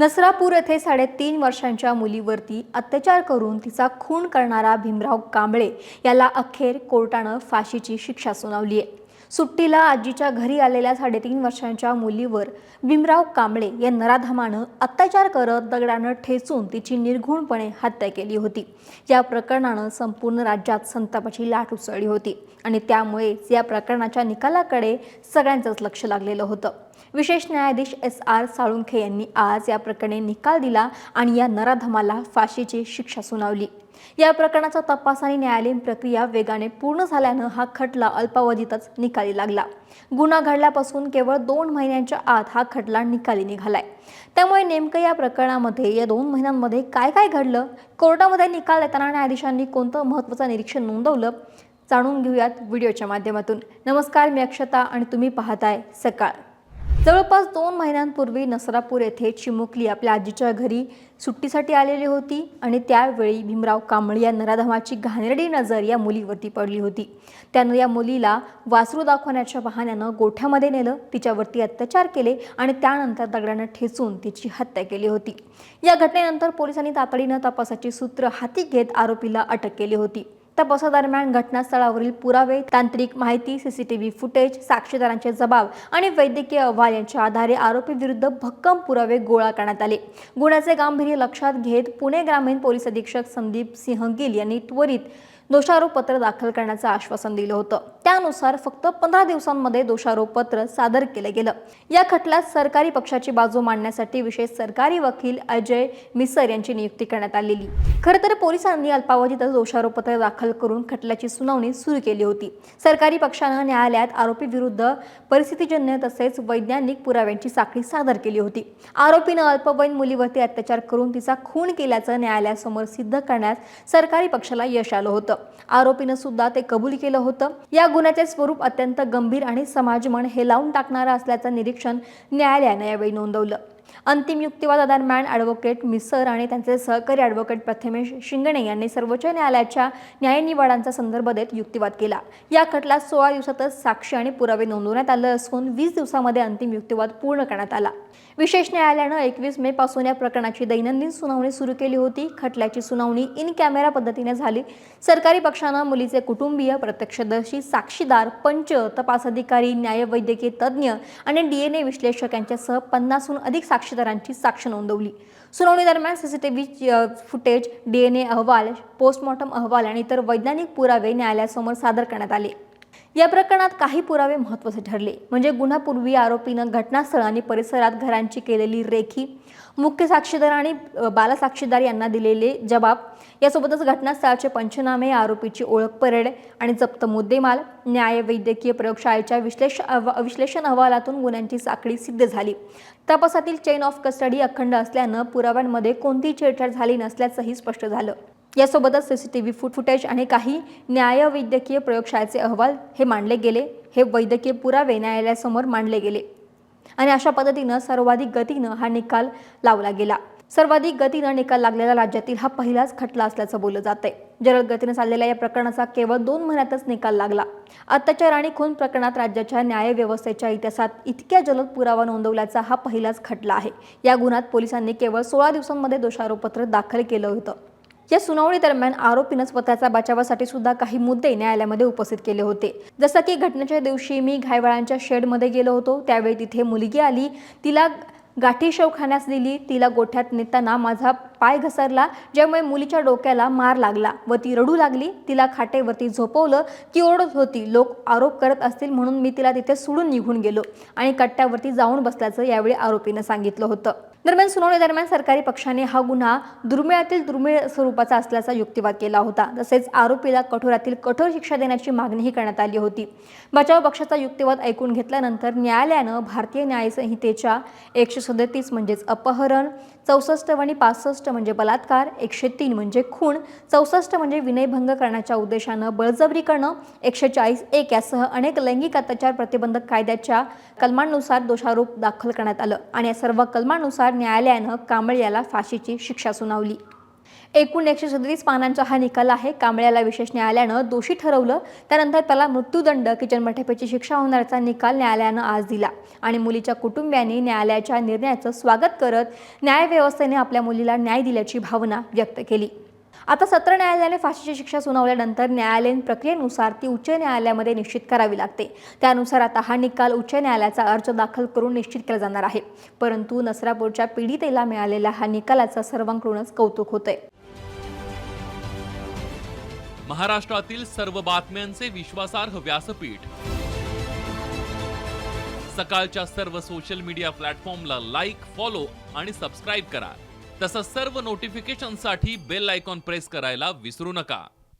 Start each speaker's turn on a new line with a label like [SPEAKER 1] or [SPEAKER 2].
[SPEAKER 1] नसरापूर येथे 3.5 वर्षांच्या मुलीवरती अत्याचार करून तिचा खून करणारा भीमराव कांबळे याला अखेर कोर्टानं फाशीची शिक्षा सुनावली आहे। सुट्टीला आजीच्या घरी आलेल्या 3.5 वर्षांच्या मुलीवर भीमराव कांबळे या नराधमानं अत्याचार करत दगडानं ठेचून तिची निर्घृणपणे हत्या केली होती। या प्रकरणानं संपूर्ण राज्यात संतापाची लाट उसळली होती आणि त्यामुळेच या प्रकरणाच्या निकालाकडे सगळ्यांचंच लक्ष लागलेलं होतं। विशेष न्यायाधीश SR साळुंखे यांनी आज या प्रकरणी निकाल दिला आणि या नराधमाला फाशीची शिक्षा सुनावली। या प्रकरणाचा तपास आणि न्यायालयीन प्रक्रिया वेगाने पूर्ण झाल्यानं हा खटला अल्पावधीतच निकाली लागला। गुन्हा घडल्यापासून केवळ 2 महिन्यांच्या आत हा खटला निकाली निघालाय। त्यामुळे नेमकं या प्रकरणामध्ये या 2 महिन्यांमध्ये काय काय घडलं, कोर्टामध्ये निकाल देताना न्यायाधीशांनी कोणतं महत्त्वाचं निरीक्षण नोंदवलं, जाणून घेऊयात व्हिडिओच्या माध्यमातून। नमस्कार, मी अक्षता आणि तुम्ही पाहताय सकाळ। जवळपास 2 महिन्यांपूर्वी नसरापूर येथे चिमुकली आपल्या आजीच्या घरी सुट्टीसाठी आलेली होती आणि त्यावेळी भीमराव कांबळे या नराधमाची घाणेरडी नजर या मुलीवरती पडली होती। त्यानं या मुलीला वासरू दाखवण्याच्या बहाण्यानं गोठ्यामध्ये नेलं, तिच्यावरती अत्याचार केले आणि त्यानंतर दगडानं ठेचून तिची हत्या केली होती। या घटनेनंतर पोलिसांनी तातडीनं तपासाची सूत्र हाती घेत आरोपीला अटक केली होती। तपासादरम्यान घटनास्थळावरील पुरावे, तांत्रिक माहिती, CCTV फुटेज, साक्षीदारांचे जबाब आणि वैद्यकीय अहवाल यांच्या आधारे आरोपीविरुद्ध भक्कम पुरावे गोळा करण्यात आले। गुन्ह्याचे गांभीर्य लक्षात घेत पुणे ग्रामीण पोलीस अधीक्षक संदीप सिंह गिल यांनी त्वरित दोषारोपपत्र दाखल करण्याचं आश्वासन दिलं होतं। त्यानुसार फक्त 15 दिवसांमध्ये दोषारोपपत्र सादर केलं गेलं। या खटल्यात सरकारी पक्षाची बाजू मांडण्यासाठी विशेष सरकारी वकील अजय मिसर यांची नियुक्ती करण्यात आलेली। खरं तर पोलिसांनी अल्पावधीतच दोषारोपपत्र दाखल करून खटल्याची सुनावणी सुरू केली होती। सरकारी पक्षानं न्यायालयात आरोपीविरुद्ध परिस्थितीजन्य तसेच वैज्ञानिक पुराव्यांची साखळी सादर केली होती। आरोपीनं अल्पवयीन मुलीवरती अत्याचार करून तिचा खून केल्याचं न्यायालयासमोर सिद्ध करण्यात सरकारी पक्षाला यश आलं होतं। आरोपीनं सुद्धा ते कबूल केलं होतं। या गुन्ह्याचे स्वरूप अत्यंत गंभीर आणि समाजमन हेलावून टाकणारं असल्याचं निरीक्षण न्यायालयानं यावेळी नोंदवलं। अंतिम युक्तिवादादरम्यान ॲडव्होकेट मिसर आणि त्यांचे सहकारी ॲडव्होकेट प्रथमेश शिंगणे यांनी सर्वोच्च न्यायालयाच्या न्यायनिवाड्यांचा संदर्भ देत युक्तिवाद केला। या खटल्यात 16 दिवसातच साक्ष आणि पुरावे नोंदवण्यात आलं असून 20 दिवसांमध्ये अंतिम युक्तिवाद पूर्ण करण्यात आला। विशेष न्यायालयानं 21 मे पासून या प्रकरणाची दैनंदिन सुनावणी सुरू केली होती। खटल्याची सुनावणी इन कॅमेरा पद्धतीने झाली। सरकारी पक्षानं मुलीचे कुटुंबीय, प्रत्यक्षदर्शी, साक्षीदार, पंच, तपास अधिकारी, न्यायवैद्यकीय तज्ज्ञ आणि DNA विश्लेषक यांच्यासह 50हून अधिक साक्षीदारांची साक्ष नोंदवली। सुनावणी दरम्यान CCTV फुटेज, DNA अहवाल, पोस्टमॉर्टम अहवाल आणि इतर वैज्ञानिक पुरावे न्यायालयासमोर सादर करण्यात आले। या प्रकरणात काही पुरावे महत्त्वाचे ठरले, म्हणजे गुन्ह्यापूर्वी आरोपीनं घटनास्थळ आणि परिसरात घरांची केलेली रेखी, मुख्य साक्षीदार आणि बालसाक्षीदार यांना दिलेले जबाब, यासोबतच घटनास्थळाचे पंचनामे, आरोपीची ओळख परेड आणि जप्त मुद्देमाल, न्यायवैद्यकीय प्रयोगशाळेच्या विश्लेषण अहवालातून गुन्ह्यांची साखळी सिद्ध झाली। तपासातील चेन ऑफ कस्टडी अखंड असल्यानं पुराव्यांमध्ये कोणतीही छेडछाड झाली नसल्याचंही स्पष्ट झालं। यासोबतच CCTV फुटेज आणि काही न्यायवैद्यकीय प्रयोगशाळेचे अहवाल हे मांडले गेले। हे वैद्यकीय पुरावे न्यायालयासमोर मांडले गेले आणि अशा पद्धतीनं सर्वाधिक गतीनं हा निकाल लावला गेला। सर्वाधिक गतीनं निकाल लागलेला राज्यातील हा पहिलाच खटला असल्याचं बोललं जातंय। जलद गतीनं चाललेल्या या प्रकरणाचा केवळ 2 महिन्यातच निकाल लागला। अत्याचार आणि खून प्रकरणात राज्याच्या न्यायव्यवस्थेच्या इतिहासात इतक्या जलद पुरावा नोंदवल्याचा हा पहिलाच खटला आहे। या गुन्ह्यात पोलिसांनी केवळ 16 दिवसांमध्ये दोषारोपपत्र दाखल केलं होतं। या सुनावणी दरम्यान आरोपीनं स्वतःच्या बचावासाठी सुद्धा काही मुद्दे न्यायालयामध्ये उपस्थित केले होते। जसं की घटनेच्या दिवशी मी घायवाळांच्या शेडमध्ये गेलो होतो, त्यावेळी तिथे मुलगी आली, तिला गाठी शेव खाण्यास दिली, तिला गोठ्यात नेताना माझा पाय घसरला, ज्यामुळे मुलीच्या डोक्याला मार लागला व ती रडू लागली। तिला खाटेवरती झोपवलं, ती ओरडत होती। लोक आरोप करत असतील म्हणून मी तिला तिथे सोडून निघून गेलो आणि कट्ट्यावरती जाऊन बसल्याचं यावेळी आरोपीनं सांगितलं होतं। दरम्यान सुनावणी दरम्यान सरकारी पक्षाने हा गुन्हा दुर्मिळातील दुर्मिळ स्वरूपाचा असल्याचा युक्तिवाद केला होता। तसेच आरोपीला कठोरातील कठोर शिक्षा देण्याची मागणीही करण्यात आली होती। बचाव पक्षाचा युक्तिवाद ऐकून घेतल्यानंतर न्यायालयानं भारतीय न्याय संहितेच्या 137 म्हणजेच अपहरण, 64 आणि 65 म्हणजे बलात्कार, 103 म्हणजे खून, 64 म्हणजे विनयभंग करण्याच्या उद्देशानं बळजबरी करणं, 140(1) यासह अनेक लैंगिक अत्याचार प्रतिबंधक कायद्याच्या कलमांनुसार दोषारोप दाखल करण्यात आलं आणि या सर्व कलमांनुसार न्यायालयानं कांबळे याला फाशीची शिक्षा सुनावली। एकूण 137 पानांचा हा निकाल आहे। कांबळेला विशेष न्यायालयानं दोषी ठरवलं, त्यानंतर त्याला मृत्यूदंड की जन्मठेपेची शिक्षा होण्याचा निकाल न्यायालयानं आज दिला आणि मुलीच्या कुटुंबियांनी न्यायालयाच्या निर्णयाचं स्वागत करत न्यायव्यवस्थेने आपल्या मुलीला न्याय दिल्याची भावना व्यक्त केली। आता सत्र न्यायालयाने फाशीची शिक्षा सुनावल्यानंतर न्यायालयीन प्रक्रियेनुसार ती उच्च न्यायालयामध्ये निश्चित करावी लागते। त्यानुसार आता हा निकाल उच्च न्यायालयाचा अर्ज दाखल करून निश्चित केला जाणार आहे। परंतु नसरापूरच्या पीडितेला मिळालेल्या हा निकालाचं सर्वांकडूनच कौतुक होतंय।
[SPEAKER 2] महाराष्ट्रातील सर्व बातम्यांचे विश्वासार्ह व्यासपीठ, सकाळच्या सर्व सोशल मीडिया प्लॅटफॉर्मला लाईक, फॉलो आणि सबस्क्राईब करा। तसंच सर्व नोटिफिकेशनसाठी बेल आयकॉन प्रेस करायला विसरू नका।